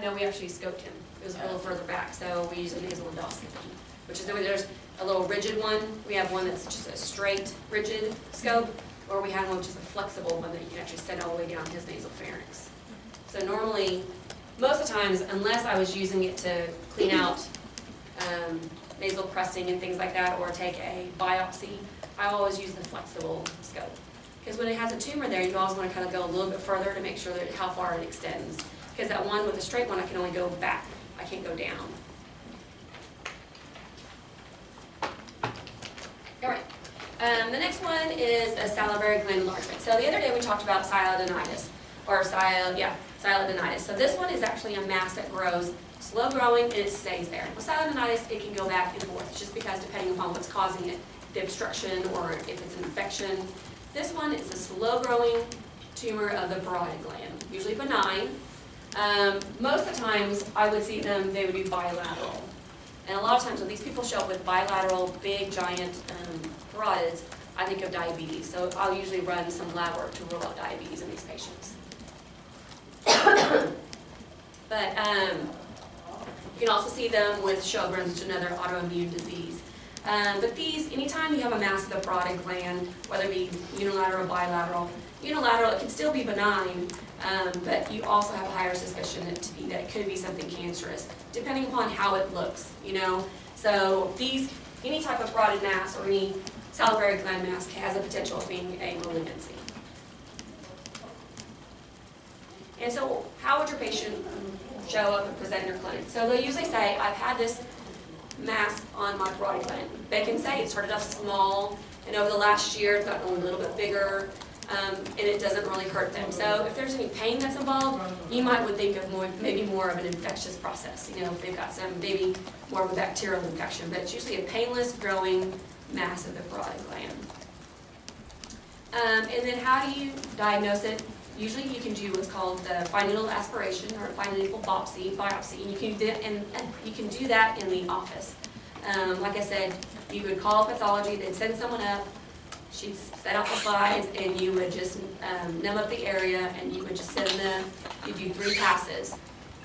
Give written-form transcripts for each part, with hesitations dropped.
No, we actually scoped him. It was a little further back, so we used a nasal endoscopy, which is there's a little rigid one. We have one that's just a straight, rigid scope, or we have one which is a flexible one that you can actually send all the way down his nasal pharynx. So normally, most of the times, unless I was using it to clean out nasal pressing and things like that, or take a biopsy, I always use the flexible scope. Because when it has a tumor there, you always want to kind of go a little bit further to make sure that how far it extends. Because that one with the straight one, I can only go back. I can't go down. All right. The next one is a salivary gland enlargement. So the other day we talked about sialadenitis, or sialadenitis. So this one is actually a mass that grows, slow growing, and it stays there. With sialadenitis, it can go back and forth, just because depending upon what's causing it, the obstruction, or if it's an infection. This one is a slow growing tumor of the parotid gland, usually benign. Most of the times I would see them, they would be bilateral. And a lot of times when these people show up with bilateral, big, giant parotids, I think of diabetes. So I'll usually run some lab work to rule out diabetes in these patients. But you can also see them with Sjogren's, which is another autoimmune disease. But these, anytime you have a mass of the parotid gland, whether it be unilateral or bilateral, unilateral, it can still be benign, but you also have a higher suspicion that it could be something cancerous, depending upon how it looks, So any type of parotid mass or any salivary gland mass has a potential of being a malignancy. And so how would your patient show up and present in your clinic? So they'll usually say, I've had this mass on my parotid gland. They can say it started off small, and over the last year it's gotten a little bit bigger, and it doesn't really hurt them. So if there's any pain that's involved, you would think of maybe more of an infectious process. If they've got maybe more of a bacterial infection, but it's usually a painless growing mass of the parotid gland. And then how do you diagnose it? Usually you can do what's called the fine needle aspiration or fine needle biopsy, and you can do that in the office. Like I said, you would call pathology, they'd send someone up, she'd set out the slides, and you would just numb up the area, and you would just send them, you do 3 passes,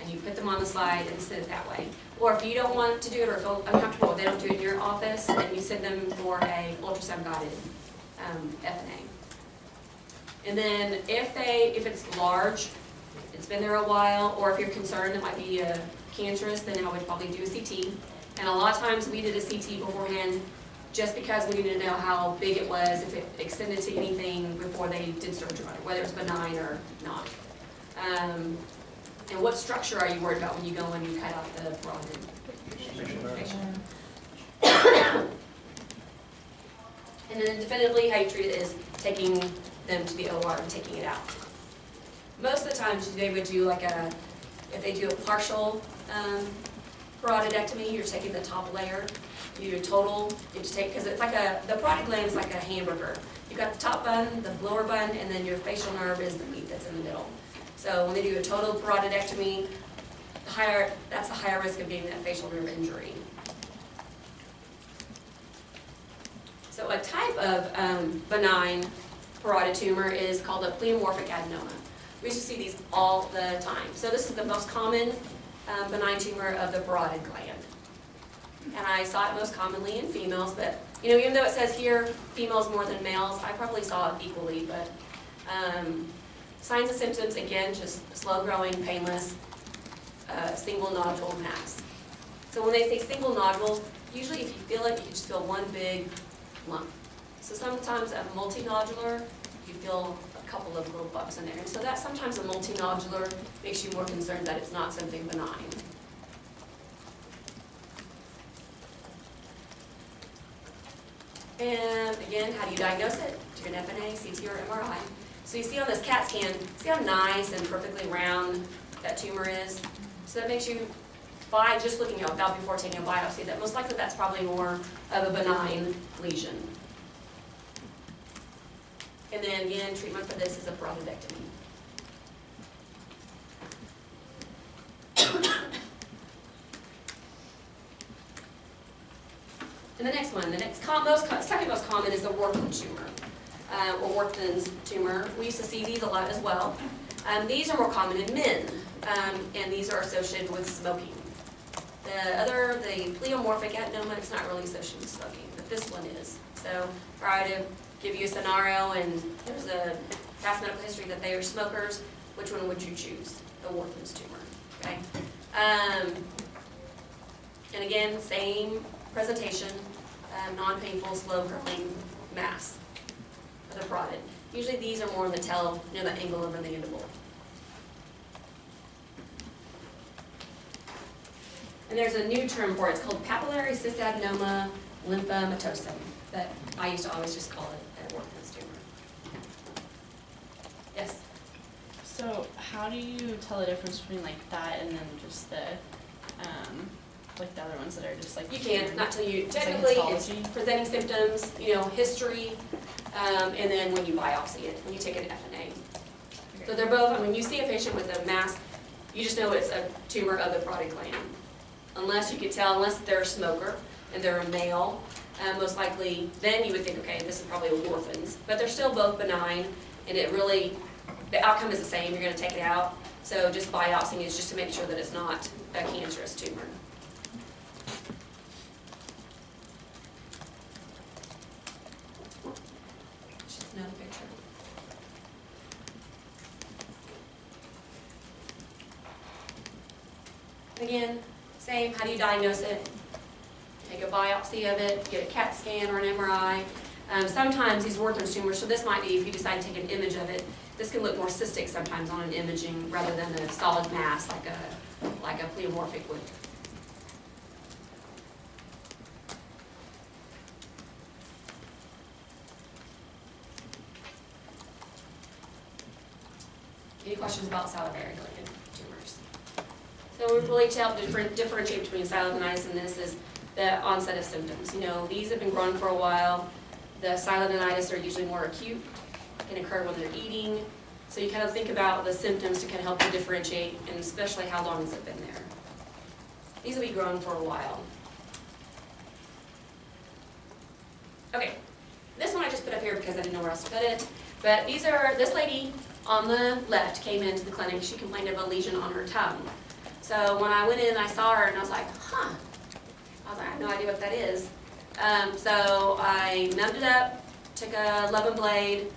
and you put them on the slide and send it that way. Or if you don't want to do it or feel uncomfortable, they don't do it in your office, then you send them for a ultrasound guided FNA. And then if it's large, it's been there a while, or if you're concerned it might be cancerous, then I would probably do a CT. And a lot of times we did a CT beforehand just because we needed to know how big it was, if it extended to anything before they did surgery on it, whether it's benign or not. And what structure are you worried about when you go and you cut out the parotid? And then definitively how you treat it is taking them to the OR and taking it out. Most of the times they would do if they do a partial parotidectomy, you're taking the top layer. You do a total, you just take, because it's the parotid gland is like a hamburger. You've got the top bun, the lower bun, and then your facial nerve is the meat that's in the middle. So when they do a total parotidectomy, that's a higher risk of getting that facial nerve injury. So a type of benign parotid tumor is called a pleomorphic adenoma. We used to see these all the time. So this is the most common benign tumor of the parotid gland. And I saw it most commonly in females, but even though it says here females more than males, I probably saw it equally. But signs and symptoms, again, just slow growing, painless, single nodule mass. So when they say single nodule, usually if you feel it, you just feel one big lump. So sometimes a multinodular, you feel a couple of little bumps in there. And so that sometimes a multinodular makes you more concerned that it's not something benign. And again, how do you diagnose it? Do an FNA, CT, or MRI. So you see on this CAT scan, see how nice and perfectly round that tumor is? So that makes you, by just looking at that before taking a biopsy, that most likely that's probably more of a benign lesion. And then again, treatment for this is a parotidectomy. And the next one, second most common is the Warthin tumor, or Warthin's tumor. We used to see these a lot as well. These are more common in men. and these are associated with smoking. The pleomorphic adenoma, it's not really associated with smoking, but this one is. So if I were to give you a scenario and there's a past medical history that they are smokers, which one would you choose? The Warthin's tumor, okay? And again, same presentation, non-painful, slow-growing mass of the parotid. Usually these are more in the tail, near the angle of the mandible. And there's a new term for it. It's called papillary cystadenoma lymphomatosum, that I used to always just call it a Warthin's tumor. Yes? So how do you tell the difference between like that and then just the like the other ones that are just like you can't, not till you, technically it's presenting symptoms, you know, history, and then when you biopsy it, when you take an FNA. Okay. So they're both, when you see a patient with a mass, you just know it's a tumor of the parotid gland. Unless you could tell, unless they're a smoker and they're a male, most likely, then you would think, okay, this is probably a Warthin's. But they're still both benign, and it really, the outcome is the same, you're going to take it out. So just biopsying is just to make sure that it's not a cancerous tumor. Just another picture. Again, same, how do you diagnose it? Take a biopsy of it, get a CAT scan or an MRI. Sometimes these Warthin's tumors, so this might be, if you decide to take an image of it, this can look more cystic sometimes on an imaging rather than a solid mass like a pleomorphic would. Any questions about salivary gland tumors? So we really tell differentiate between silodenitis and this is the onset of symptoms. You know, these have been growing for a while. The silodenitis are usually more acute, can occur when they're eating. So you kind of think about the symptoms to kind of help you differentiate, and especially how long has it been there. These will be growing for a while. Okay, this one I just put up here because I didn't know where else to put it. But these are, this lady on the left came into the clinic. She complained of a lesion on her tongue. So when I went in, I saw her and I was like, huh. I was like, I have no idea what that is. So I numbed it up, took a 11 blade,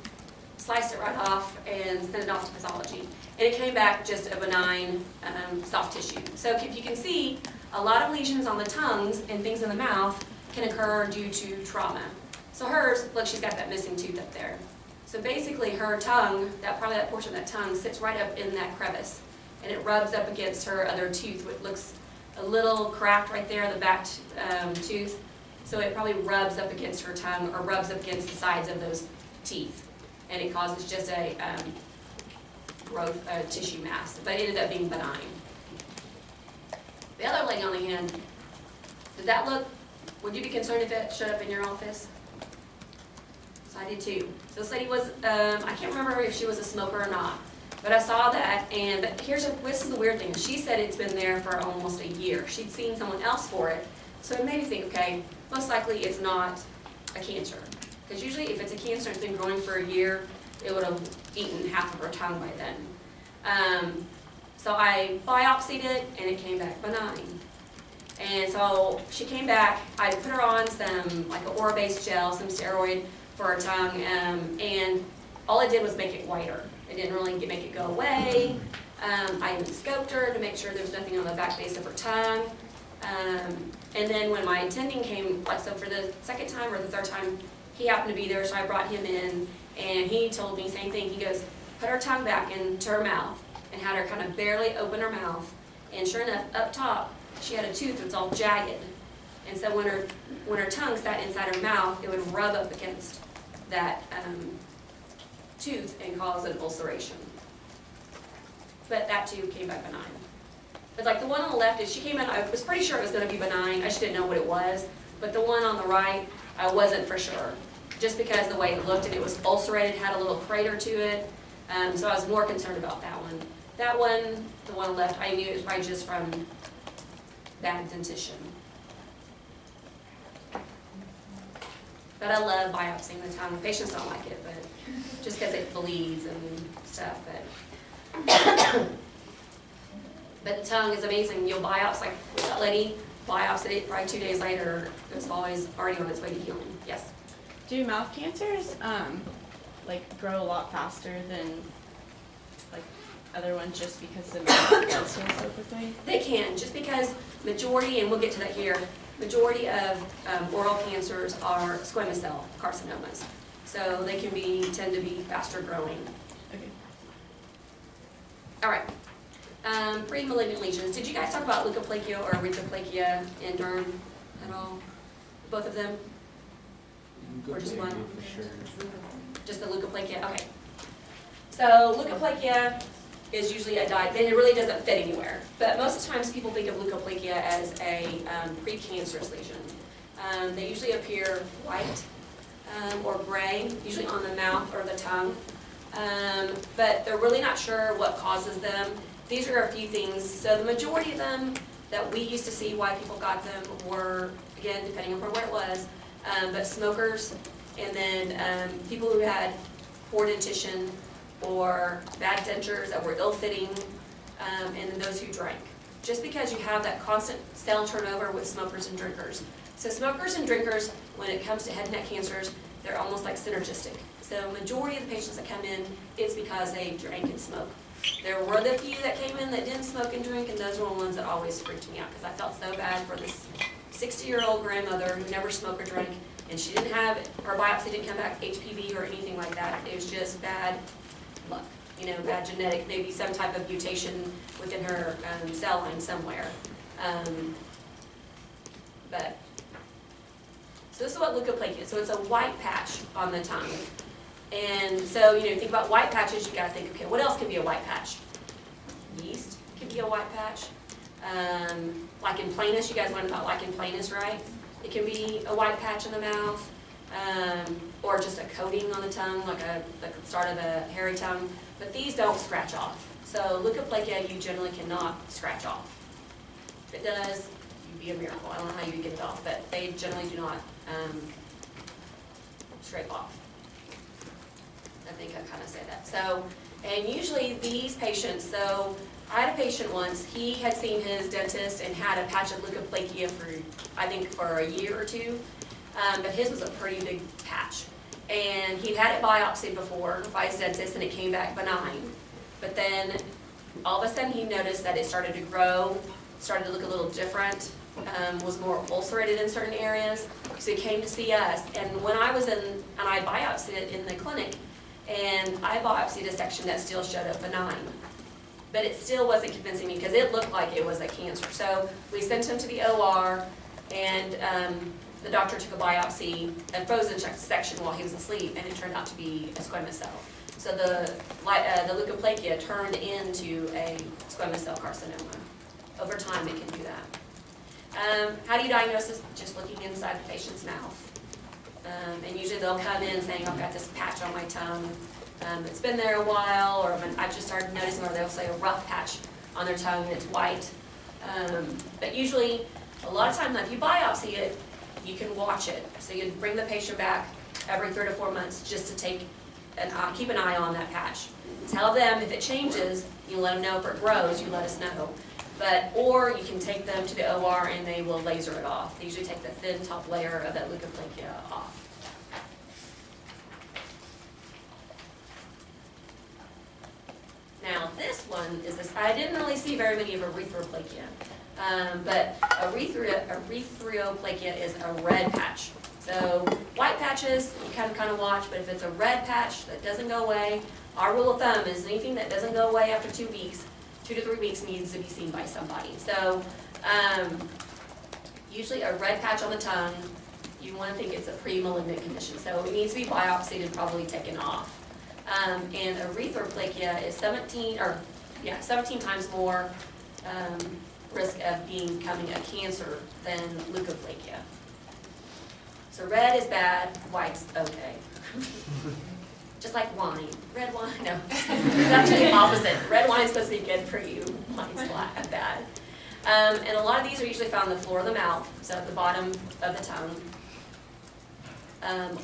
sliced it right off, and sent it off to pathology. And it came back just a benign soft tissue. So if you can see, a lot of lesions on the tongues and things in the mouth can occur due to trauma. So hers, look, she's got that missing tooth up there. So basically her tongue, probably that portion of that tongue, sits right up in that crevice. And it rubs up against her other tooth, which looks a little cracked right there, the back tooth. So it probably rubs up against her tongue or rubs up against the sides of those teeth. And it causes just a growth, tissue mass. But it ended up being benign. The other lady on the hand, did that look, would you be concerned if it showed up in your office? So I did too. So this lady was, I can't remember if she was a smoker or not. But I saw that, but this is the weird thing. She said it's been there for almost a year. She'd seen someone else for it. So it made me think, okay, most likely it's not a cancer. Because usually if it's a cancer and it's been growing for a year, it would have eaten half of her tongue by then. So I biopsied it and it came back benign. And so she came back, I put her on some, like an ora-based gel, some steroid for her tongue, and all it did was make it whiter. It didn't really make it go away. I even scoped her to make sure there was nothing on the back base of her tongue. And then when my attending came, like so for the second time or the third time, he happened to be there, so I brought him in, and he told me the same thing. He goes, put her tongue back into her mouth, and had her kind of barely open her mouth. And sure enough, up top, she had a tooth that's all jagged. And so when her tongue sat inside her mouth, it would rub up against that tooth and cause an ulceration. But that too came back benign. But like the one on the left, she came in, I was pretty sure it was going to be benign. I just didn't know what it was. But the one on the right, I wasn't for sure. Just because the way it looked, and it was ulcerated, had a little crater to it. So I was more concerned about that one. That one, the one on the left, I knew it was probably just from bad dentition. But I love biopsying the tongue. Patients don't like it, but just because it bleeds and stuff. But But the tongue is amazing. You'll biopsy, like that lady biopsied it probably 2 days later. It was always already on its way to healing. Yes? Do mouth cancers like grow a lot faster than like other ones just because the mouth does heal so quickly? They can, just because majority, and we'll get to that here, majority of oral cancers are squamous cell carcinomas. So they can tend to be faster growing. Okay. All right. Pre-malignant lesions. Did you guys talk about leukoplakia or erythroplakia in derm at all? Both of them? Or just one? Sure. Just the leukoplakia? Okay. So leukoplakia is usually a and it really doesn't fit anywhere. But most of the times people think of leukoplakia as a precancerous lesion. They usually appear white or gray, usually on the mouth or the tongue. But they're really not sure what causes them. These are a few things. So the majority of them that we used to see why people got them were, again, depending on where it was, but smokers, and then people who had poor dentition or bad dentures that were ill-fitting, and then those who drank. Just because you have that constant cell turnover with smokers and drinkers. So smokers and drinkers, when it comes to head and neck cancers, they're almost like synergistic. So majority of the patients that come in, it's because they drank and smoked. There were the few that came in that didn't smoke and drink, and those were the ones that always freaked me out because I felt so bad for this 60-year-old grandmother who never smoked or drank, and she didn't have, her biopsy didn't come back HPV or anything like that. It was just bad luck, you know, bad genetic, maybe some type of mutation within her cell line somewhere. But so this is what leukoplakia is. So it's a white patch on the tongue. And so, you know, think about white patches, you gotta think, okay, what else can be a white patch? Yeast can be a white patch. Lichen planus, you guys learned about lichen planus, right? It can be a white patch in the mouth, or just a coating on the tongue, like the start of a hairy tongue. But these don't scratch off. So leukoplakia, you generally cannot scratch off. If it does, you'd be a miracle. I don't know how you would get it off, but they generally do not scrape off. I think I kind of said that. So, and usually these patients, so I had a patient once, he had seen his dentist and had a patch of leukoplakia for, I think, for a year or two, but his was a pretty big patch. And he'd had it biopsied before by his dentist and it came back benign. But then all of a sudden he noticed that it started to grow, started to look a little different, was more ulcerated in certain areas. So he came to see us, and when I was in, and I biopsied it in the clinic, and I biopsied a section that still showed up benign. But it still wasn't convincing me because it looked like it was a cancer. So we sent him to the OR, and the doctor took a biopsy, a frozen section while he was asleep, and it turned out to be a squamous cell. So the leukoplakia turned into a squamous cell carcinoma. Over time, it can do that. How do you diagnose this? Just looking inside the patient's mouth. And usually they'll come in saying, I've got this patch on my tongue. It's been there a while, or I've just started noticing, or they'll say a rough patch on their tongue and it's white. But usually, a lot of times, if you biopsy it, you can watch it. So you bring the patient back every 3 to 4 months just to take keep an eye on that patch. Tell them if it changes, you let them know. If it grows, you let us know. Or you can take them to the OR and they will laser it off. They usually take the thin top layer of that leukoplakia off. Now this one is this, I didn't really see very many of erythroplakia, but erythroplakia is a red patch. So white patches, you kind of watch, but if it's a red patch that doesn't go away, our rule of thumb is anything that doesn't go away after 2 weeks, 2 to 3 weeks needs to be seen by somebody. So usually a red patch on the tongue, you want to think it's a pre-malignant condition. So it needs to be biopsied and probably taken off. And erythroplakia is 17 times more risk of becoming a cancer than leukoplakia. So red is bad, white's okay. Just like wine. Red wine, no. It's actually the opposite. Red wine is supposed to be good for you. Wine's bad. And a lot of these are usually found on the floor of the mouth, so at the bottom of the tongue.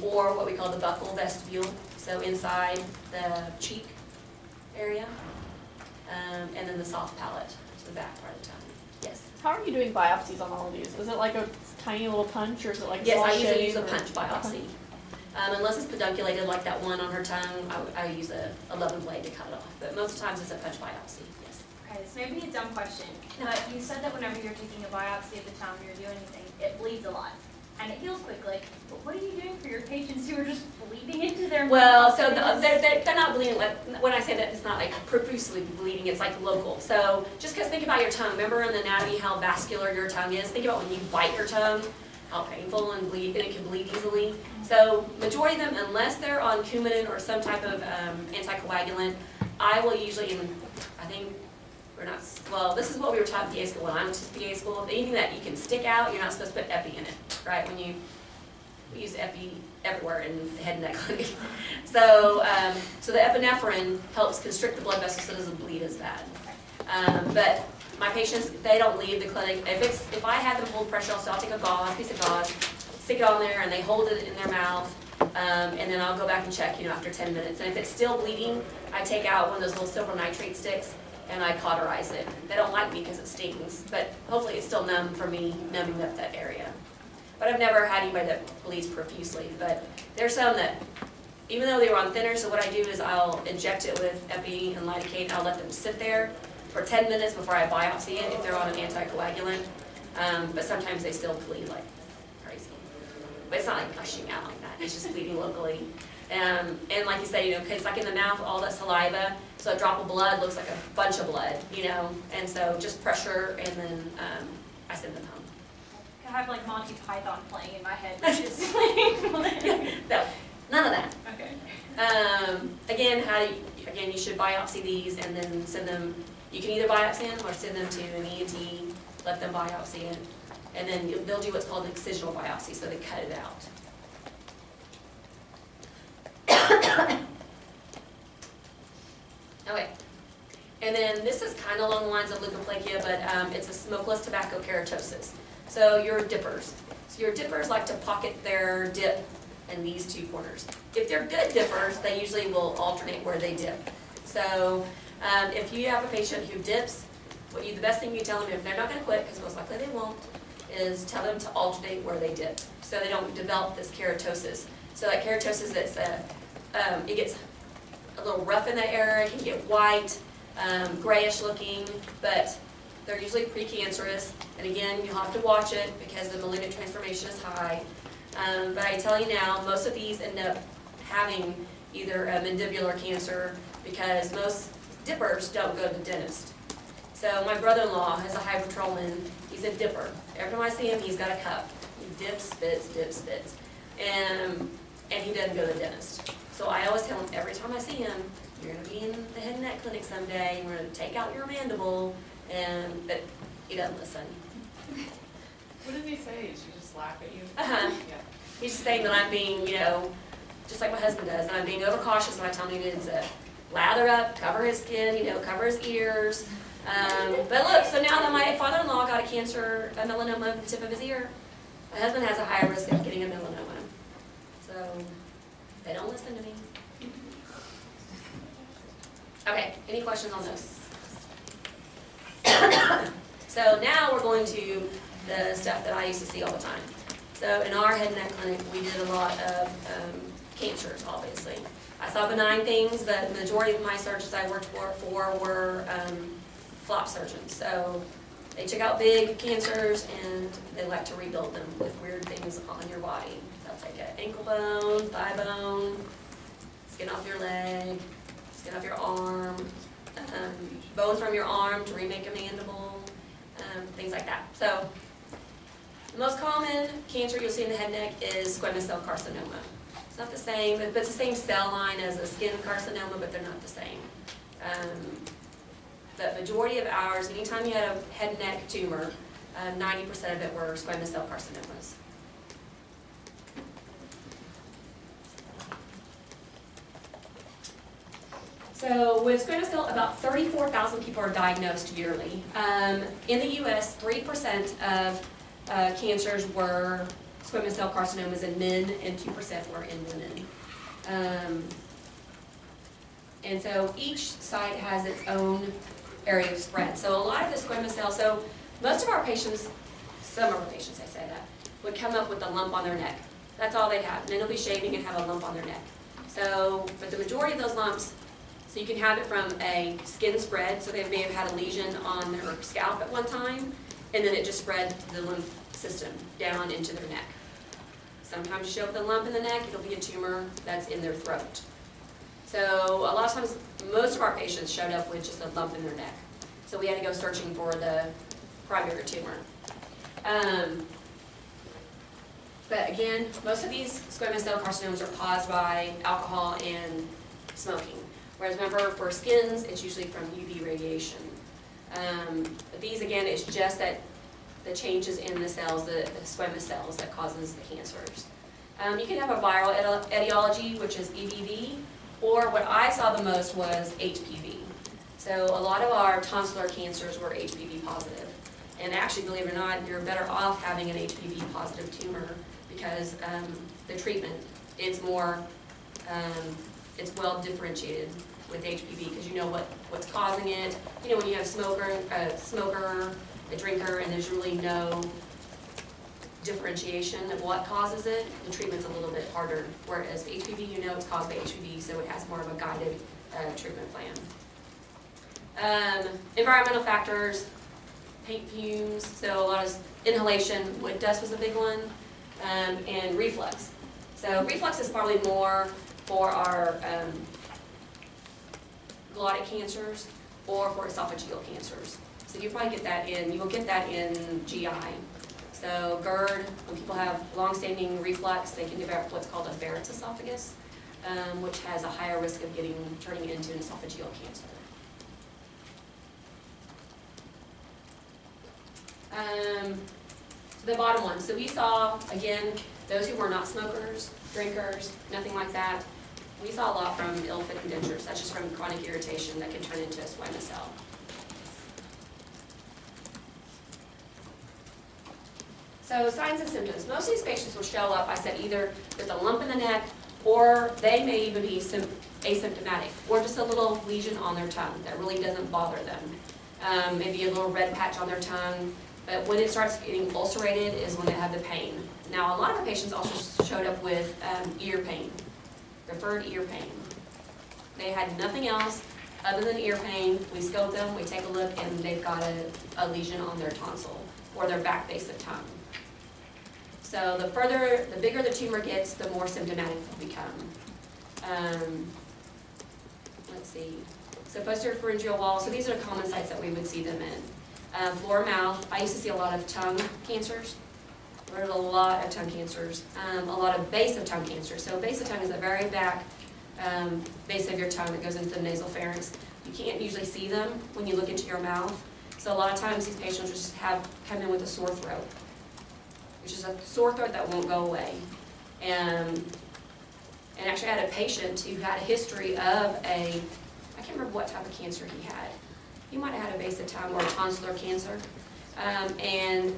Or what we call the buccal vestibule, so inside the cheek area. And then the soft palate. the back part of the tongue. Yes. How are you doing biopsies on all of these? Is it like a tiny little punch, or is it like a Yes, small I usually shave, use a or- punch biopsy. Unless it's pedunculated like that one on her tongue, I use a 11 blade to cut it off. But most of the times it's a punch biopsy, yes. Okay, this may be a dumb question, but you said that whenever you're taking a biopsy at the time you're doing anything, it bleeds a lot. And it heals quickly. But what are you doing for your patients who are just bleeding into their Well, so mouth? they're not bleeding, when I say that, it's not like profusely bleeding, it's like local. So just because think about your tongue, remember in the anatomy how vascular your tongue is? Think about when you bite your tongue, how painful and it can bleed easily. So majority of them, unless they're on Coumadin or some type of anticoagulant, I will usually, I think, we're not, well, this is what we were taught in PA school. When I went to PA school, anything that you can stick out, you're not supposed to put epi in it, right? We use epi everywhere in the head and neck clinic. So, so the epinephrine helps constrict the blood vessels so it doesn't bleed as bad. But my patients, they don't leave the clinic. If I have them hold pressure, so I'll take a piece of gauze, stick it on there, and they hold it in their mouth, and then I'll go back and check, after 10 minutes. And if it's still bleeding, I take out one of those little silver nitrate sticks, and I cauterize it. They don't like me because it stings, but hopefully it's still numb for me, numbing up that area. But I've never had anybody that bleeds profusely, but there's some that, even though they were on thinner, so what I do is I'll inject it with epi and lidocaine, and I'll let them sit there for 10 minutes before I biopsy it if they're on an anticoagulant, but sometimes they still bleed like crazy. But it's not like gushing out like that, it's just bleeding locally. And like you say, because like in the mouth, all that saliva, so a drop of blood looks like a bunch of blood, and so just pressure, and then I send them home. I have like Monty Python playing in my head. Just like, No, none of that. okay. Again, you should biopsy these and then send them, you can either biopsy them or send them to an ENT, let them biopsy it, and then they'll do what's called an excisional biopsy, so they cut it out. Okay, and then this is kind of along the lines of leukoplakia, but it's a smokeless tobacco keratosis. So your dippers. So your dippers like to pocket their dip in these two corners. If they're good dippers, they usually will alternate where they dip. So if you have a patient who dips, the best thing you tell them, if they're not going to quit, because most likely they won't, is tell them to alternate where they dip, so they don't develop this keratosis. So that keratosis, it gets a little rough in that area, it can get white, grayish looking, but they're usually precancerous. And again, you'll have to watch it because the malignant transformation is high. But I tell you now, most of these end up having either a mandibular cancer because most dippers don't go to the dentist. So my brother-in-law has a hypertrolman. He's a dipper. Every time I see him, he's got a cup. He dips, spits, dips, spits. And he doesn't go to the dentist. So I always tell him, every time I see him, you're going to be in the head and neck clinic someday, and we're going to take out your mandible, but he doesn't listen. What does he say? Does he just laugh at you? Uh-huh. Yeah. He's just saying that I'm being, just like my husband does, and I'm being overcautious when I tell him he needs to lather up, cover his skin, cover his ears. But look, so now that my father-in-law got a melanoma at the tip of his ear, my husband has a high risk of getting a melanoma. So they don't listen to me. Okay, any questions on this? So now we're going to the stuff that I used to see all the time. So in our head and neck clinic, we did a lot of cancers, obviously. I saw benign things, but the majority of my surgeons I worked for were flop surgeons. So they took out big cancers and they like to rebuild them with weird things on your body. They'll take an ankle bone, thigh bone, skin off your leg, skin off your arm, bone from your arm to remake a mandible, things like that. So the most common cancer you'll see in the head and neck is squamous cell carcinoma. It's not the same, but it's the same cell line as a skin carcinoma, but they're not the same. But majority of ours, anytime you had a head and neck tumor, 90% of it were squamous cell carcinomas. So with squamous cell, about 34,000 people are diagnosed yearly. In the U.S., 3% of cancers were squamous cell carcinomas in men, and 2% were in women. And so each site has its own area of spread. So a lot of the squamous cells, so most of our patients, some of our patients, I say that, would come up with a lump on their neck. That's all they'd have. And then they'll be shaving and have a lump on their neck. So, but the majority of those lumps, so you can have it from a skin spread, so they may have had a lesion on their scalp at one time, and then it just spread the lymph system down into their neck. Sometimes you show up with a lump in the neck, it'll be a tumor that's in their throat. So a lot of times, most of our patients showed up with just a lump in their neck. So we had to go searching for the primary tumor. But again, most of these squamous cell carcinomas are caused by alcohol and smoking. Whereas remember, for skins, it's usually from UV radiation. But these, again, it's just that the changes in the cells, the squamous cells, that causes the cancers. You can have a viral etiology, which is EBV, or what I saw the most was HPV. So a lot of our tonsillar cancers were HPV positive. And actually, believe it or not, you're better off having an HPV positive tumor because the treatment, it's more, it's well differentiated with HPV because you know what's causing it. You know, when you have a smoker, a drinker, and there's really no differentiation of what causes it, the treatment's a little bit harder. Whereas HPV, you know it's caused by HPV, so it has more of a guided treatment plan. Environmental factors, paint fumes, so a lot of inhalation, wood dust was a big one, and reflux. So reflux is probably more for our glottic cancers or for esophageal cancers. So you probably get that in, you will get that in GI. So GERD, when people have long-standing reflux, they can develop what's called a Barrett's esophagus, which has a higher risk of turning into an esophageal cancer. The bottom one. So we saw, again, those who were not smokers, drinkers, nothing like that. We saw a lot from ill-fit indentures. That's just from chronic irritation that can turn into a squamous cell. So signs and symptoms. Most of these patients will show up, I said, either with a lump in the neck, or they may even be asymptomatic, or just a little lesion on their tongue that really doesn't bother them. Maybe a little red patch on their tongue. But when it starts getting ulcerated is when they have the pain. Now, a lot of our patients also showed up with ear pain, referred ear pain. They had nothing else other than ear pain. We scope them, we take a look, and they've got a lesion on their tonsil or their back base of tongue. So the bigger the tumor gets, the more symptomatic they'll become. Let's see. So posterior pharyngeal wall, so these are common sites that we would see them in. Floor mouth, I used to see a lot of tongue cancers. There's a lot of tongue cancers. A lot of base of tongue cancers. So base of tongue is the very back base of your tongue that goes into the nasal pharynx. You can't usually see them when you look into your mouth. So a lot of times these patients just come in with a sore throat, which is a sore throat that won't go away. And actually I had a patient who had a history of I can't remember what type of cancer he had. He might have had a base of tongue or a tonsillar cancer. And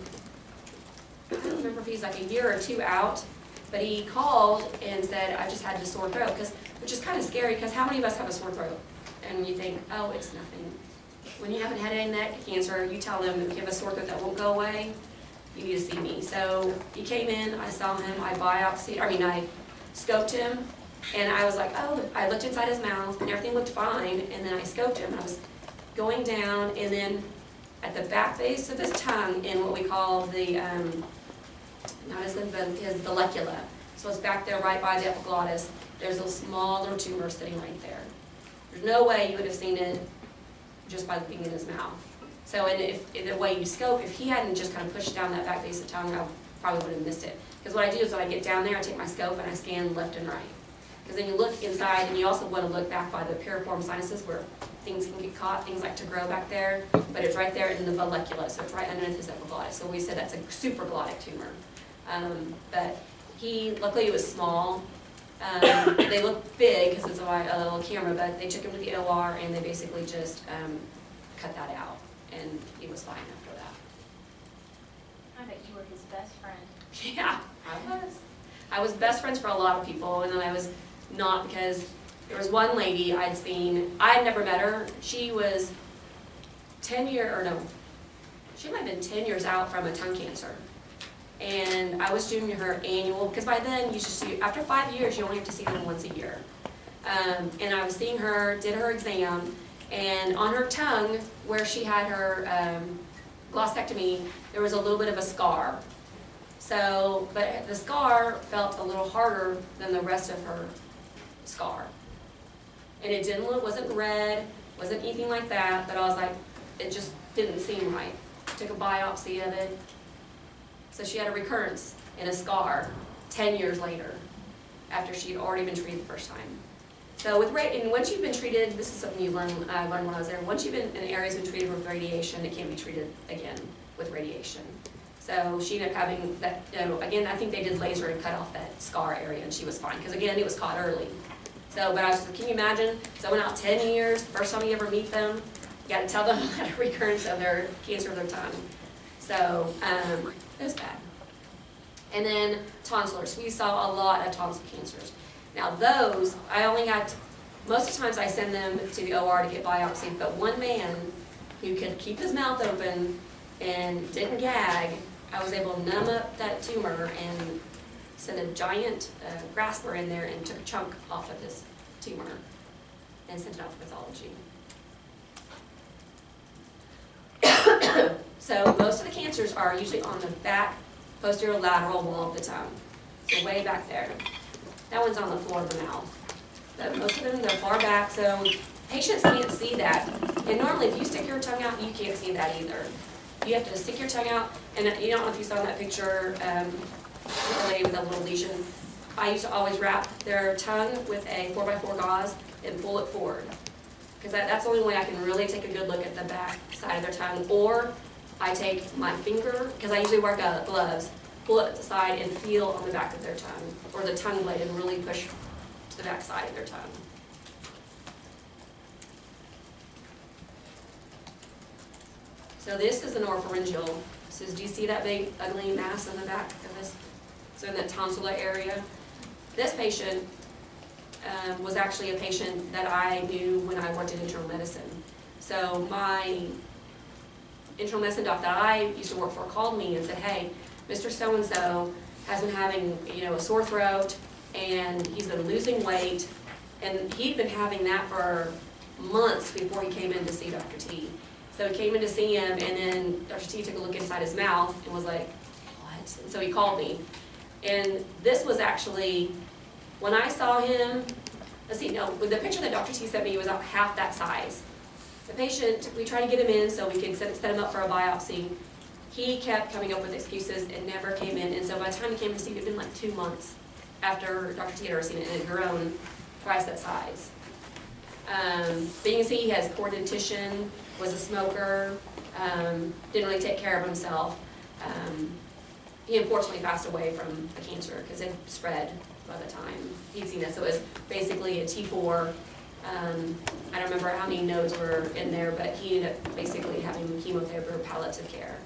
I don't remember if he's like a year or two out, but he called and said, I just had this sore throat, which is kind of scary because how many of us have a sore throat? And you think, oh, it's nothing. When you haven't had any neck cancer, you tell them if you have a sore throat that won't go away, you need to see me. So he came in, I saw him, I scoped him, and I was like, oh, I looked inside his mouth, and everything looked fine, and then I scoped him, and I was going down, and then at the back base of his tongue, in what we call the, not his vallecula, so it's back there right by the epiglottis, there's a small little tumor sitting right there. There's no way you would have seen it just by looking in his mouth. So if the way you scope, if he hadn't just kind of pushed down that back base of tongue, I probably would have missed it. Because what I do is when I get down there, I take my scope and I scan left and right. Because then you look inside, and you also want to look back by the piriform sinuses where things can get caught, things like to grow back there, but it's right there in the vallecula, so it's right underneath his epiglottis. So we said that's a supraglottic tumor. But luckily it was small. They look big because it's a little camera, but they took him to the OR and they basically just cut that out, and he was fine after that. I bet you were his best friend. Yeah, I was. I was best friends for a lot of people, and then I was not, because there was one lady I'd seen. I had never met her. She was she might have been 10 years out from a tongue cancer. And I was doing her annual, because by then, after 5 years, you only have to see them once a year. And I was seeing her, did her exam, and on her tongue, where she had her glossectomy, there was a little bit of a scar. So, but the scar felt a little harder than the rest of her scar. And it wasn't red, wasn't anything like that, but I was like, it just didn't seem right. Took a biopsy of it. So she had a recurrence in a scar 10 years later, after she had already been treated the first time. So and once you've been treated, this is something you learned when I was there, once you've been in areas been treated with radiation, it can't be treated again with radiation. So she ended up having that, again, I think they did laser and cut off that scar area, and she was fine, because again, it was caught early. So, but I was, can you imagine, someone out 10 years, first time you ever meet them, you got to tell them about a recurrence of their cancer of their tongue. So, it was bad. And then tonsillars. We saw a lot of tonsil cancers. Now those, most of the times I send them to the OR to get biopsied, but one man who could keep his mouth open and didn't gag, I was able to numb up that tumor and sent a giant grasper in there and took a chunk off of his tumor and sent it off to pathology. So most of the cancers are usually on the back posterior lateral wall of the tongue, so way back there. That one's on the floor of the mouth. But most of them, they're far back, so patients can't see that. And normally if you stick your tongue out, you can't see that either. You have to stick your tongue out, and you don't know if you saw in that picture, with a lady with a little lesion. I used to always wrap their tongue with a 4x4 gauze and pull it forward. Because that's the only way I can really take a good look at the back side of their tongue. Or I take my finger, because I usually wear gloves, pull it to the side and feel on the back of their tongue, or the tongue blade, and really push to the back side of their tongue. So this is an oropharyngeal. So do you see that big ugly mass in the back of this? So in that tonsillar area. This patient was actually a patient that I knew when I worked in internal medicine. So my internal medicine doc that I used to work for called me and said, hey, Mr. So-and-so has been having, a sore throat, and he's been losing weight, and he'd been having that for months before he came in to see Dr. T. So he came in to see him, and then Dr. T took a look inside his mouth and was like, what? And so he called me. And this was actually, when I saw him, the picture that Dr. T sent me was about half that size. The patient, we tried to get him in so we could set him up for a biopsy. He kept coming up with excuses and never came in, and so by the time he came to see, it had been like 2 months after Dr. T had already seen it, and it had grown twice that size. But you can see he has poor dentition, was a smoker, didn't really take care of himself. He unfortunately passed away from the cancer because it spread by the time he'd seen it. So it was basically a T4. I don't remember how many nodes were in there, but he ended up basically having chemotherapy or palliative care.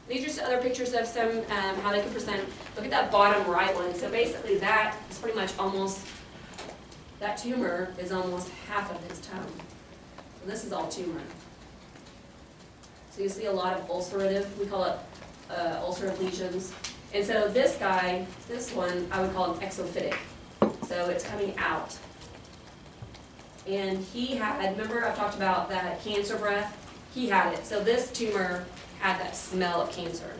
These are just other pictures of some, how they can present. Look at that bottom right one. So basically that is pretty much that tumor is almost half of his tongue. So this is all tumor. So you see a lot of ulcerative, we call it ulcerative lesions. And so this one, I would call him exophytic. So it's coming out. And he had, remember I talked about that cancer breath? He had it. So this tumor had that smell of cancer.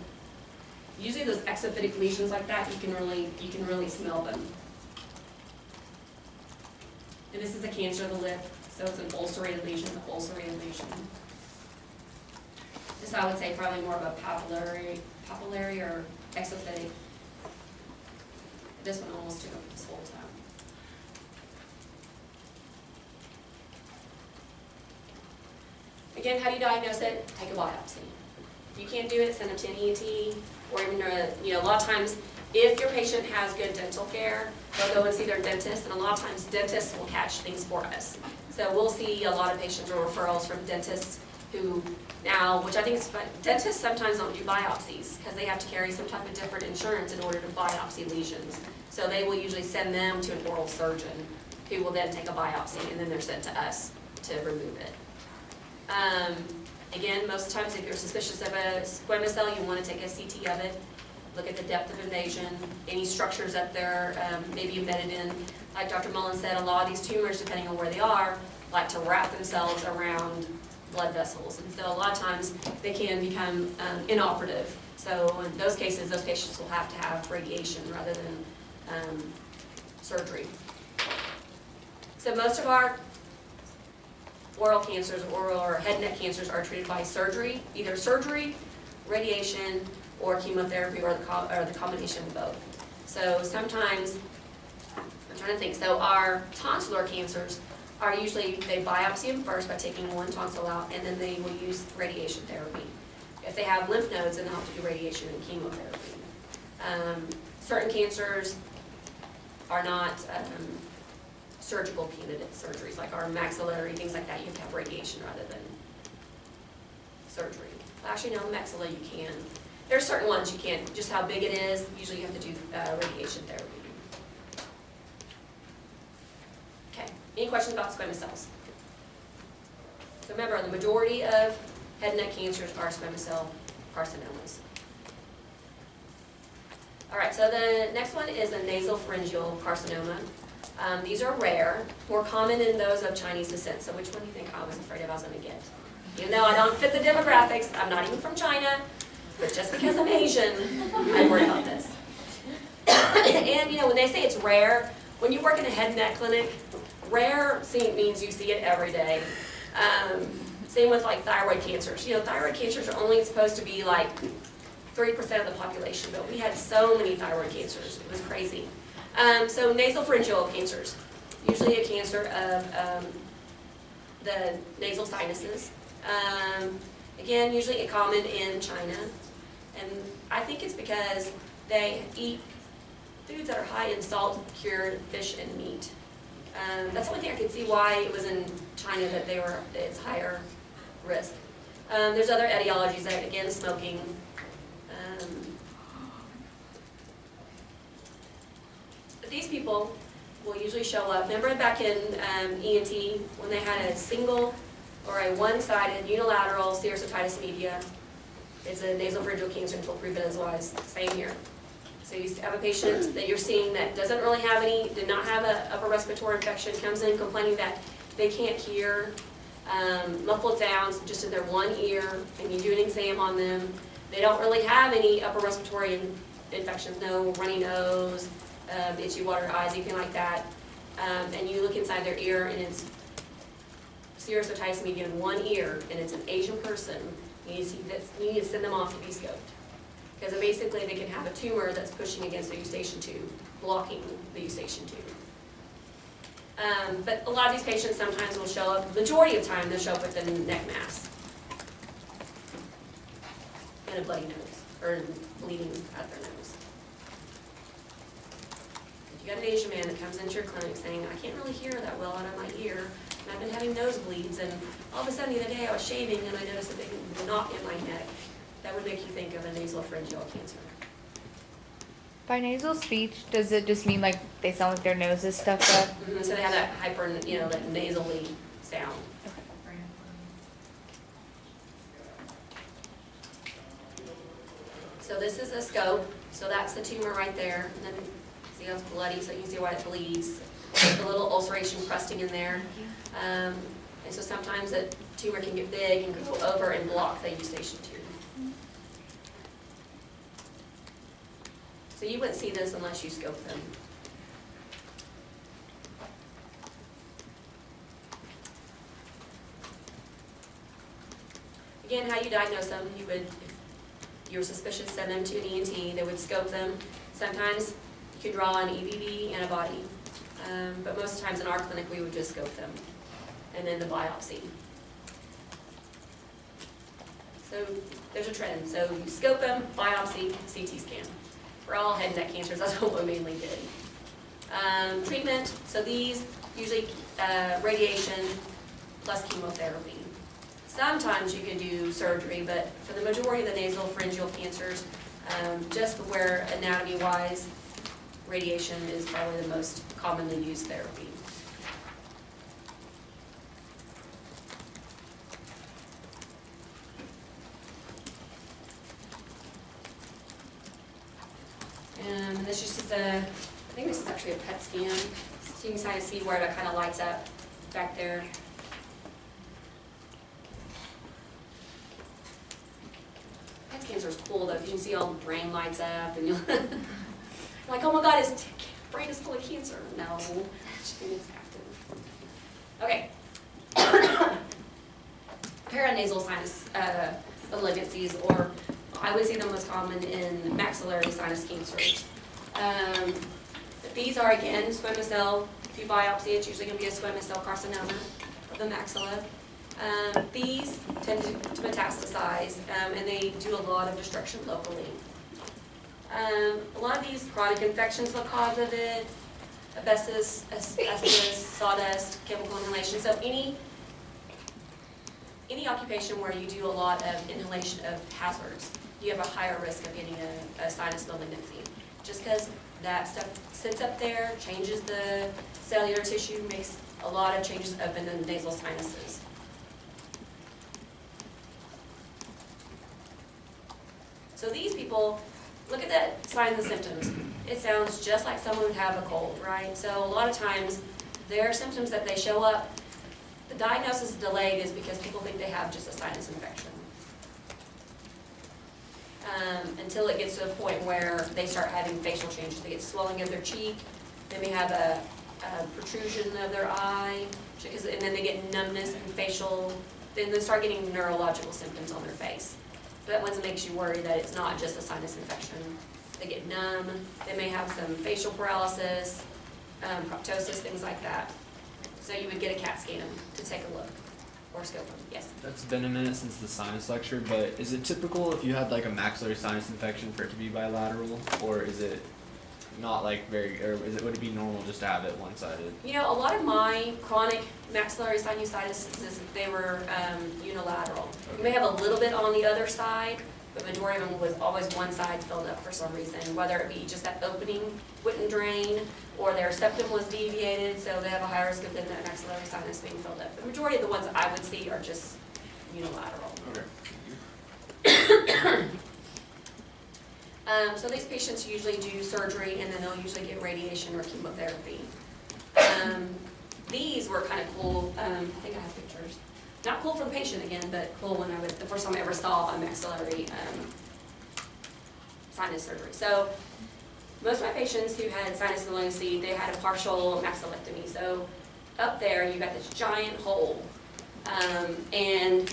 Usually those exophytic lesions like that, you can really smell them. And this is a cancer of the lip, so it's an ulcerated lesion, This I would say probably more of a papillary or exophytic. This one almost took up this whole time. Again, how do you diagnose it? Take a biopsy. If you can't do it, send them to an ENT, or even a lot of times, if your patient has good dental care, they'll go and see their dentist, and a lot of times dentists will catch things for us. So we'll see a lot of patients or referrals from dentists who now, which I think is fun, dentists sometimes don't do biopsies because they have to carry some type of different insurance in order to biopsy lesions. So they will usually send them to an oral surgeon who will then take a biopsy, and then they're sent to us to remove it. Again, most times if you're suspicious of a squamous cell, you want to take a CT of it, look at the depth of invasion, any structures that they're maybe embedded in. Like Dr. Mullen said, a lot of these tumors, depending on where they are, like to wrap themselves around blood vessels. And so a lot of times they can become inoperative. So in those cases, those patients will have to have radiation rather than surgery. So most of our oral cancers, oral or head and neck cancers are treated by surgery, either surgery, radiation, or chemotherapy, or the combination of both. So sometimes, I'm trying to think, so our tonsillar cancers are usually, they biopsy them first by taking one tonsil out, and then they will use radiation therapy. If they have lymph nodes, then they'll have to do radiation and chemotherapy. Certain cancers are not surgical candidate surgeries, like our maxillary, things like that, you have to have radiation rather than surgery. Actually, no, maxilla you can. There are certain ones you can't, just how big it is, usually you have to do radiation therapy. Okay, any questions about squamous cells? So remember, the majority of head and neck cancers are squamous cell carcinomas. All right, so the next one is a nasopharyngeal carcinoma. These are rare, more common in those of Chinese descent. So which one do you think I was afraid I was going to get? Even though I don't fit the demographics, I'm not even from China, but just because I'm Asian, I worry about this. And you know, when they say it's rare, when you work in a head and neck clinic, rare means you see it every day. Same with like thyroid cancers. You know, thyroid cancers are only supposed to be like 3% of the population, but we had so many thyroid cancers. It was crazy. So nasopharyngeal cancers, usually a cancer of the nasal sinuses. Again, usually common in China, and I think it's because they eat foods that are high in salt, cured fish, and meat. That's the only thing I could see why it was in China that it's higher risk. There's other etiologies, that again, smoking. But these people will usually show up. Remember back in ENT when they had a single or a one-sided unilateral serous otitis media? It's a nasopharyngeal cancer until proven otherwise. Same here. So you have a patient that you're seeing that doesn't really have did not have an upper respiratory infection, comes in complaining that they can't hear muffled sounds just in their one ear, and you do an exam on them. They don't really have any upper respiratory infections, no runny nose, itchy water eyes, anything like that. And you look inside their ear, and it's serous otitis media in one ear, and it's an Asian person. You need to send them off to be scoped. Because basically they can have a tumor that's pushing against the eustachian tube, blocking the eustachian tube. But a lot of these patients sometimes will show up, the majority of the time they'll show up with a neck mass and a bloody nose, or bleeding out their nose. If you got an Asian man that comes into your clinic saying, I can't really hear that well out of my ear, and I've been having nosebleeds, and all of a sudden the other day I was shaving and I noticed a big knot in my neck, that would make you think of a nasopharyngeal cancer. By nasal speech, does it just mean like they sound like their nose is stuffed up? Mm-hmm. So they have that that nasally sound. So this is a scope. So that's the tumor right there. And then see how it's bloody, so you can see why it bleeds. There's a little ulceration crusting in there. And so sometimes a tumor can get big and go over and block the eustachian tube. So you wouldn't see this unless you scope them. Again, how you diagnose them, you would, if you were suspicious, send them to an ENT. They would scope them. Sometimes you could draw an EBV antibody, but most times in our clinic we would just scope them, and then the biopsy. So there's a trend. So you scope them, biopsy, CT scan. For all head and neck cancers, that's what we mainly did. Treatment, so these usually radiation plus chemotherapy. Sometimes you can do surgery, but for the majority of the nasopharyngeal cancers, just where anatomy-wise, radiation is probably the most commonly used therapy. this is just I think this is actually a PET scan, so you can kind of see where it kind of lights up back there. PET scans are cool though, because you can see all the brain lights up, and you're like, oh my God, his brain is full of cancer. No, it's active. Okay. Paranasal sinus malignancies, or I would say the most common in maxillary sinus cancers. These are, again, squamous cell. If you biopsy, it's usually going to be a squamous cell carcinoma of the maxilla. These tend to metastasize, and they do a lot of destruction locally. A lot of these chronic infections are the cause of it. Asbestos, sawdust, chemical inhalation. So any occupation where you do a lot of inhalation of hazards, you have a higher risk of getting a sinus malignancy. Just because that stuff sits up there, changes the cellular tissue, makes a lot of changes up in the nasal sinuses. So these people, look at the signs and symptoms. It sounds just like someone would have a cold, right? So a lot of times, their symptoms that they show up, the diagnosis is delayed is because people think they have just a sinus infection. Until it gets to a point where they start having facial changes. They get swelling of their cheek, they may have a protrusion of their eye, and then they get numbness and facial, then they start getting neurological symptoms on their face. So that one makes you worry that it's not just a sinus infection. They get numb, they may have some facial paralysis, proptosis, things like that. So you would get a CAT scan to take a look, or scope them, yes. That's been a minute since the sinus lecture, but is it typical if you had like a maxillary sinus infection for it to be bilateral, or is it not like very, or would it be normal just to have it one-sided? You know, a lot of my chronic maxillary sinusitis, they were unilateral. You may have a little bit on the other side, but majority of them was always one side filled up for some reason, whether it be just that opening wouldn't drain, or their septum was deviated, so they have a higher risk of then that maxillary sinus being filled up. The majority of the ones I would see are just unilateral. Okay. So these patients usually do surgery, and then they'll usually get radiation or chemotherapy. These were kind of cool. I think I have pictures. Not cool for the patient again, but cool when the first time I ever saw a maxillary sinus surgery. So most of my patients who had sinus malignancy, they had a partial maxillectomy. So up there, you got this giant hole, and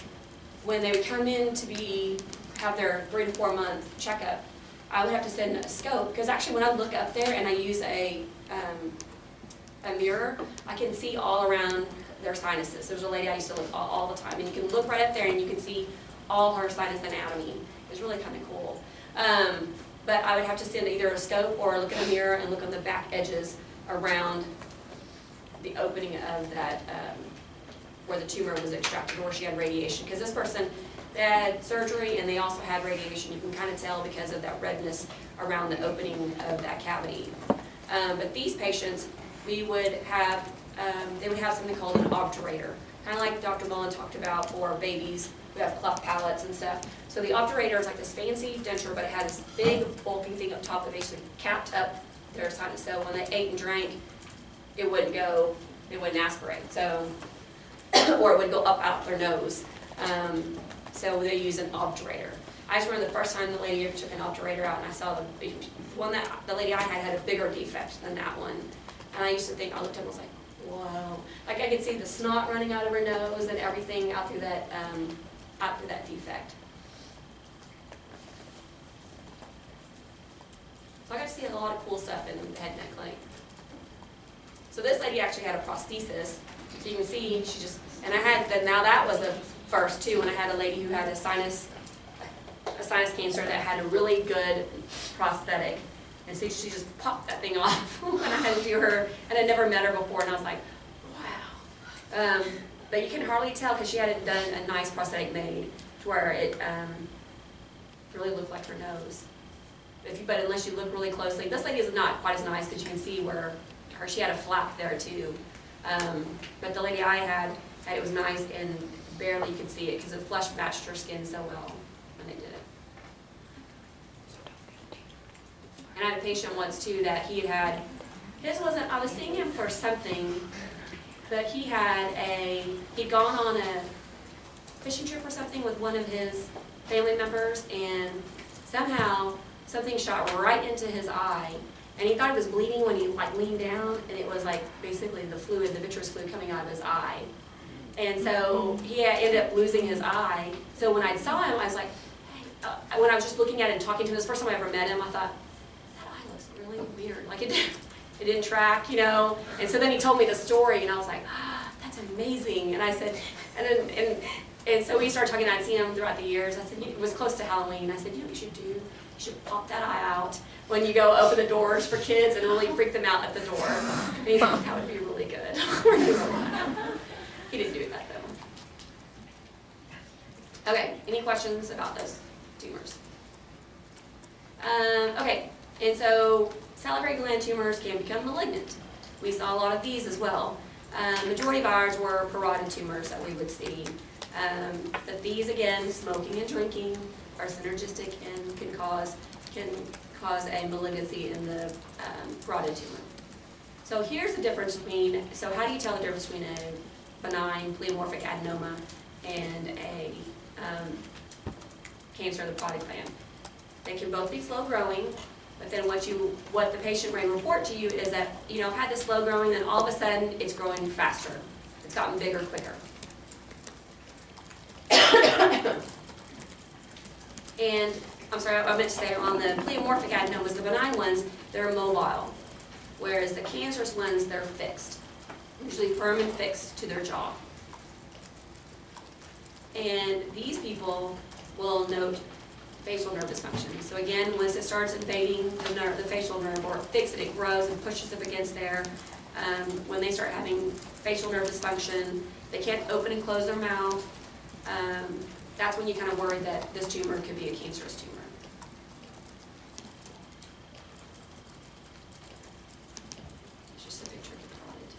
when they would come in to have their 3 to 4 month checkup, I would have to send a scope, because actually when I look up there and I use a mirror, I can see all around their sinuses. There's a lady I used to look all the time, and you can look right up there and you can see all her sinus anatomy. It's really kind of cool. But I would have to send either a scope or look in a mirror and look on the back edges around the opening of that, where the tumor was extracted or she had radiation. Because this person, they had surgery and they also had radiation. You can kind of tell because of that redness around the opening of that cavity. But these patients, we would have, they would have something called an obturator, kind of like Dr. Mullen talked about for babies who have cleft palates and stuff. So the obturator is like this fancy denture, but it had this big bulking thing up top that basically capped up their sinus. So when they ate and drank, it wouldn't go, it wouldn't aspirate. So, or it would go up out their nose. So they use an obturator. I just remember the first time the lady took an obturator out, and I saw the one that the lady I had a bigger defect than that one. And I used to think, I looked at it and was like, whoa. Like I could see the snot running out of her nose and everything out through that defect. So I got to see a lot of cool stuff in the head and neck clinic. So this lady actually had a prosthesis. So you can see she just, and I had, now that was the first too, when I had a lady who had a sinus cancer that had a really good prosthetic. And so she just popped that thing off when I had to do her, and I'd never met her before, and I was like, wow. But you can hardly tell because she hadn't done a nice prosthetic made to where it really looked like her nose. But unless you look really closely, this lady is not quite as nice because you can see where she had a flap there too. But the lady I had, it was nice and barely you could see it because the flesh matched her skin so well when they did it. And I had a patient once too that he had, his wasn't, I was seeing him for something, but he'd gone on a fishing trip or something with one of his family members, and somehow something shot right into his eye. And he thought it was bleeding when he like leaned down, and it was like basically the fluid, the vitreous fluid coming out of his eye. And so he ended up losing his eye. So when I saw him, I was like, hey, when I was just looking at it and talking to him, this first time I ever met him, I thought, that eye looks really weird. Like it didn't track, you know. And so then he told me the story, and I was like, that's amazing. And I said, and so we started talking, and I'd seen him throughout the years. I said, it was close to Halloween. I said, you know what you should do? You should pop that eye out when you go open the doors for kids and really freak them out at the door. And he's like, that would be really good. He didn't do that though. Okay, any questions about those tumors? Okay, and so salivary gland tumors can become malignant. We saw a lot of these as well. Majority of ours were parotid tumors that we would see. But these, again, smoking and drinking are synergistic and can cause a malignancy in the parotid tumor. So here's the difference between, so how do you tell the difference between a benign pleomorphic adenoma and a cancer of the parotid gland? They can both be slow growing, but then what the patient may report to you is that, you know, I've had this slow growing, and all of a sudden it's growing faster. It's gotten bigger quicker. And I'm sorry, I meant to say on the pleomorphic adenomas, the benign ones, they're mobile, whereas the cancerous ones, they're fixed, usually firm and fixed to their jaw. And these people will note facial nerve dysfunction. So again, once it starts invading the facial nerve, or it fixes it, it grows and pushes up against there. When they start having facial nerve dysfunction, they can't open and close their mouth. That's when you kind of worry that this tumor could be a cancerous tumor. It's just a picture of the parotid.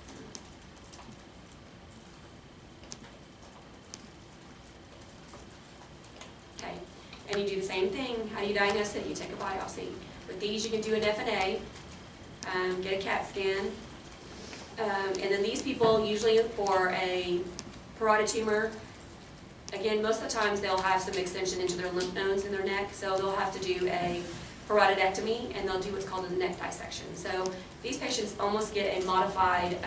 Okay, and you do the same thing. How do you diagnose it? You take a biopsy. With these, you can do an FNA, get a CAT scan, and then these people, usually for a parotid tumor, again, most of the times they'll have some extension into their lymph nodes in their neck, so they'll have to do a parotidectomy, and they'll do what's called a neck dissection. So these patients almost get a modified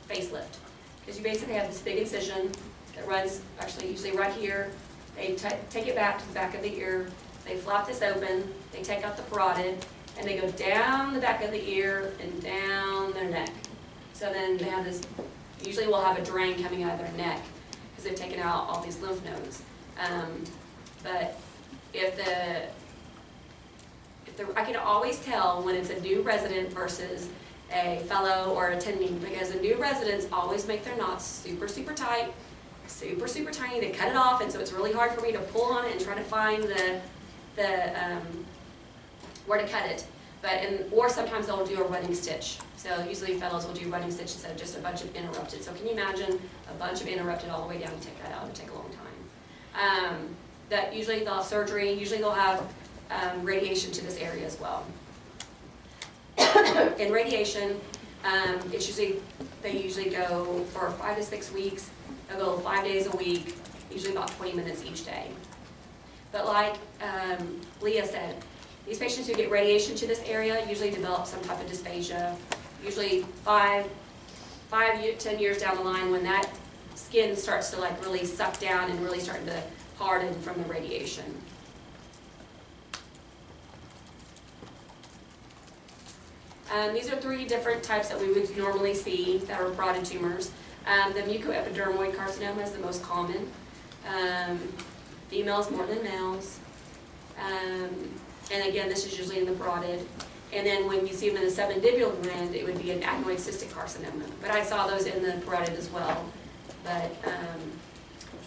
facelift, because you basically have this big incision that runs, actually usually right here. They take it back to the back of the ear, they flap this open, they take out the parotid, and they go down the back of the ear and down their neck. So then they have this, usually will have a drain coming out of their neck, because they've taken out all these lymph nodes. But I can always tell when it's a new resident versus a fellow or attending, because the new residents always make their knots super, super tight, super, super tiny. They cut it off, and so it's really hard for me to pull on it and try to find where to cut it. Or sometimes they'll do a running stitch. So usually fellows will do running stitch instead of just a bunch of interrupted. So can you imagine a bunch of interrupted all the way down and take that out? It would take a long time. That usually they'll have surgery. Usually they'll have radiation to this area as well. In radiation, they usually go for 5 to 6 weeks. They'll go 5 days a week, usually about 20 minutes each day. But like Leah said, these patients who get radiation to this area usually develop some type of dysphagia. Usually 5 to 10 years down the line, when that skin starts to like really suck down and really starting to harden from the radiation. These are 3 different types that we would normally see that are parotid tumors. The mucoepidermoid carcinoma is the most common. Females more than males. And again, this is usually in the parotid. And then when you see them in the submandibular gland, it would be an adenoid cystic carcinoma. But I saw those in the parotid as well. But,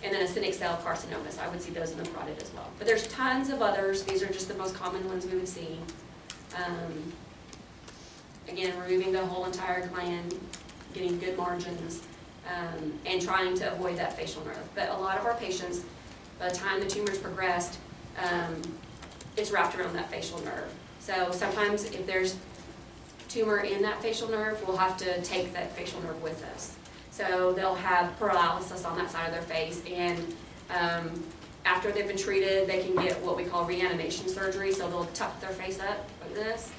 and then a actinic cell carcinoma, so I would see those in the parotid as well. But there's tons of others. These are just the most common ones we would see. Again, removing the whole entire gland, getting good margins, and trying to avoid that facial nerve. But a lot of our patients, by the time the tumor's progressed, it's wrapped around that facial nerve. So sometimes if there's tumor in that facial nerve, we'll have to take that facial nerve with us. So they'll have paralysis on that side of their face, and after they've been treated, they can get what we call reanimation surgery, so they'll tuck their face up like this,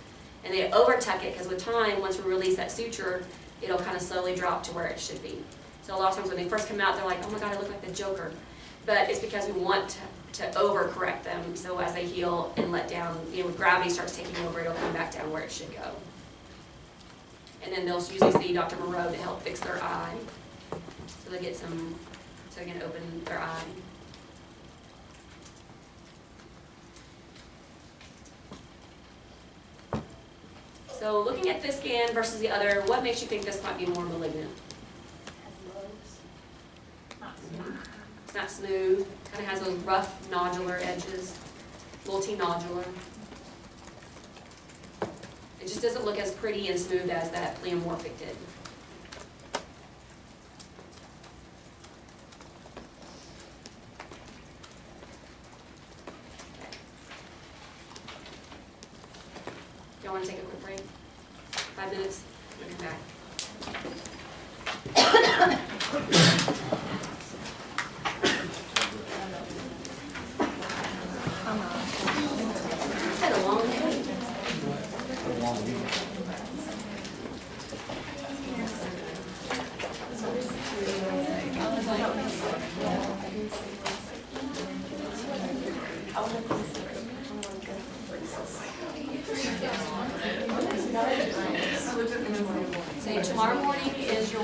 and they over-tuck it, because with time, once we release that suture, it'll kind of slowly drop to where it should be. So a lot of times when they first come out, they're like, oh my God, I look like the Joker. But it's because we want to over-correct them, so as they heal and let down, when gravity starts taking over, it'll come back down where it should go. And then they'll usually see Dr. Moreau to help fix their eye. So they get some, so they can open their eye. So looking at this scan versus the other, what makes you think this might be more malignant? Has lobes. Not smooth. It's not smooth, kind of has those rough nodular edges, multinodular. It just doesn't look as pretty and smooth as that pleomorphic did. Y'all want to take a quick break? 5 minutes, we'll come back. Had a long day. So tomorrow morning is your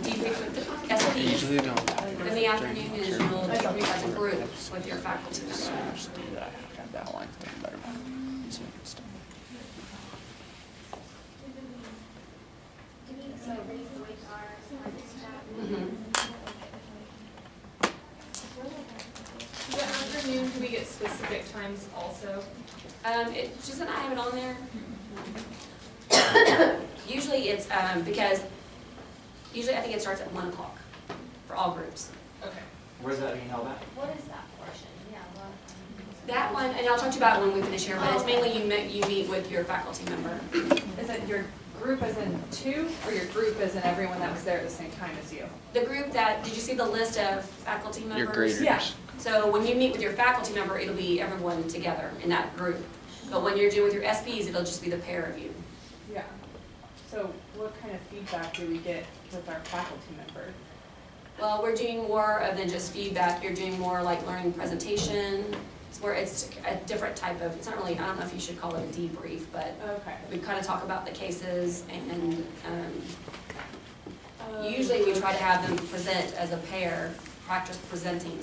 debrief with the SPs. Usually don't. Then the afternoon is your debrief as a group with your faculty members. That one, better. Mhm. The afternoon, can we get specific times also? It just doesn't have it on there. Usually it's, because, usually I think it starts at 1 o'clock for all groups. Okay. Where's that being held at? What is that portion? Yeah, well. That one, and I'll talk to you about it when we finish here, but it's mainly you meet with your faculty member. Is it your group as in 2, or your group as in everyone that was there at the same time as you? The group that, did you see the list of faculty members? Your graders. Yeah. So when you meet with your faculty member, it'll be everyone together in that group. But when you're doing with your SPs, it'll just be the pair of you. Yeah. So what kind of feedback do we get with our faculty member? Well, we're doing more of than just feedback. You're doing more like learning presentation. It's where it's a different type of, it's not really, I don't know if you should call it a debrief, but Okay. we kind of talk about the cases, and usually we try to have them present as a pair, practice presenting.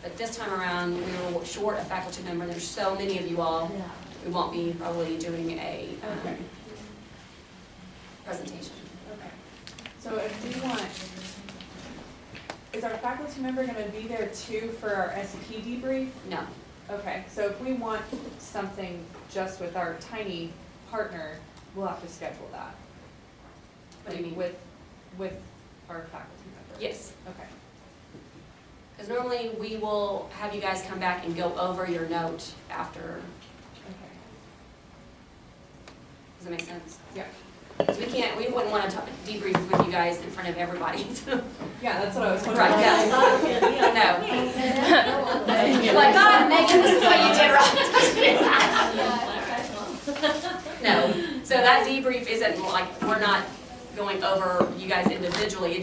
But this time around, we were short a faculty member. There's so many of you all. Yeah. We won't be probably doing a Okay. presentation. Okay. So if we want, is our faculty member gonna be there too for our SP debrief? No. Okay, so if we want something just with our tiny partner, we'll have to schedule that. What do you mean? With our faculty member? Yes. Okay. Because normally we will have you guys come back and go over your note after. Okay. Does that make sense? Yeah. Because we wouldn't want to debrief with you guys in front of everybody. Yeah, that's what I was wondering. Right, yeah. No. You're like, God, Megan, this is what you did right. No. So that debrief isn't like, we're not going over you guys individually.